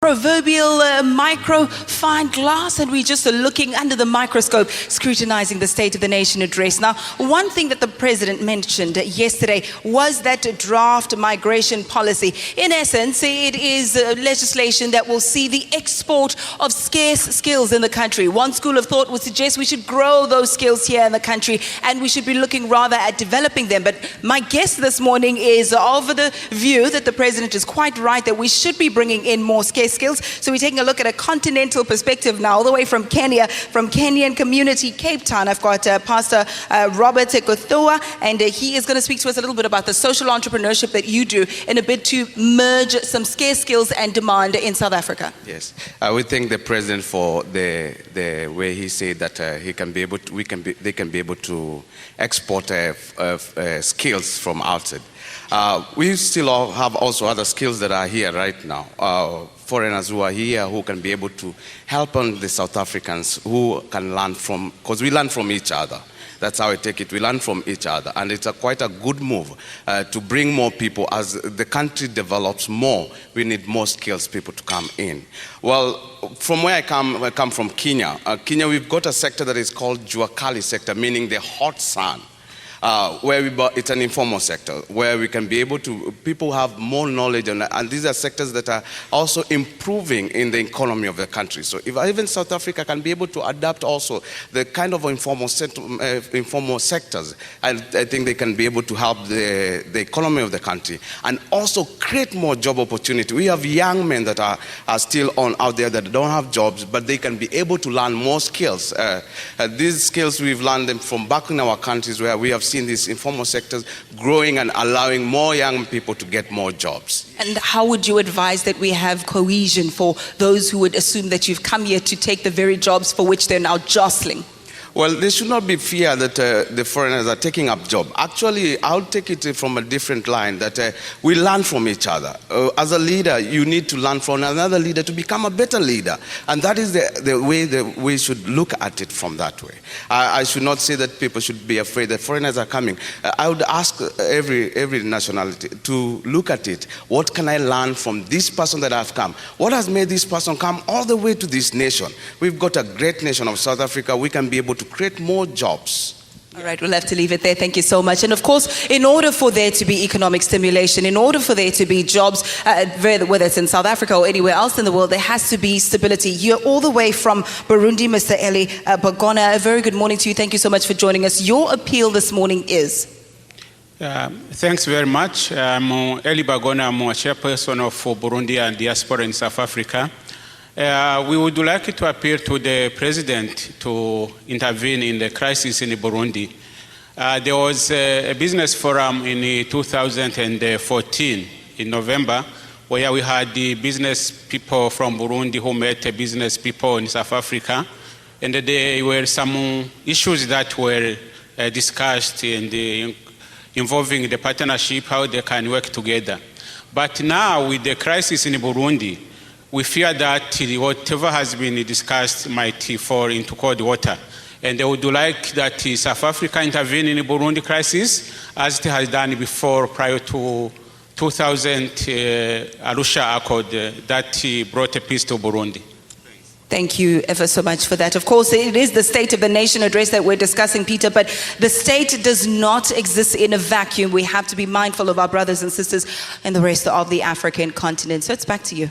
proverbial micro-fine glass, and we're just looking under the microscope, scrutinizing the State of the Nation address. Now, one thing that the President mentioned yesterday was that draft migration policy. In essence, it is legislation that will see the export of scarce skills in the country. One school of thought would suggest we should grow those skills here in the country, and we should be looking rather at developing them. But my guess this morning is of the view that the President is quite right that we should be bringing in more scarce skills. So we're taking a look at a continental perspective now, all the way from Kenya, from Kenyan Community, Cape Town. I've got Pastor Robert Kothua, and he is going to speak to us a little bit about the social entrepreneurship that you do in a bid to merge some scarce skills and demand in South Africa. Yes, we thank the President for the way he said that he can be able to, they can be able to export skills from outside. We still have also other skills that are here right now. Foreigners who are here who can be able to help on the South Africans who can learn from, because we learn from each other. That's how I take it. We learn from each other, and it's quite a good move to bring more people. As the country develops more, we need more skills people to come in. Well, from where I come from Kenya. Kenya, we've got a sector that is called Jua Kali sector, meaning the hot sun. It's an informal sector where we can be able to, people have more knowledge, and these are sectors that are also improving in the economy of the country. So if even South Africa can be able to adapt also the kind of informal sectors, I think they can be able to help the economy of the country and also create more job opportunity. We have young men that are still out there that don't have jobs, but they can be able to learn more skills. These skills we've learned them from back in our countries where we have seen these informal sectors growing and allowing more young people to get more jobs. And how would you advise that we have cohesion for those who would assume that you've come here to take the very jobs for which they're now jostling? Well, there should not be fear that the foreigners are taking up jobs. Actually, I'll take it from a different line, that we learn from each other. As a leader, you need to learn from another leader to become a better leader. And that is the way that we should look at it from that way. I should not say that people should be afraid that foreigners are coming. I would ask every nationality to look at it. What can I learn from this person that I've come? What has made this person come all the way to this nation? We've got a great nation of South Africa. We can be able to create more jobs. All right, we'll have to leave it there. Thank you so much. And of course, in order for there to be economic stimulation, in order for there to be jobs, whether it's in South Africa or anywhere else in the world, there has to be stability. You're all the way from Burundi, Mr. Eli Bagona. A very good morning to you. Thank you so much for joining us. Your appeal this morning is? Thanks very much. I'm Eli Bagona. I'm a chairperson of Burundi and diaspora in South Africa. We would like to appeal to the President to intervene in the crisis in Burundi. There was a business forum in 2014 in November, where we had the business people from Burundi who met the business people in South Africa. And there were some issues that were discussed and involving the partnership, how they can work together. But now with the crisis in Burundi, we fear that whatever has been discussed might fall into cold water. And they would like that South Africa intervene in the Burundi crisis, as it has done before, prior to 2000 Arusha Accord that brought a peace to Burundi. Thank you ever so much for that. Of course, it is the State of the Nation address that we're discussing, Peter, but the state does not exist in a vacuum. We have to be mindful of our brothers and sisters in the rest of the African continent. So it's back to you.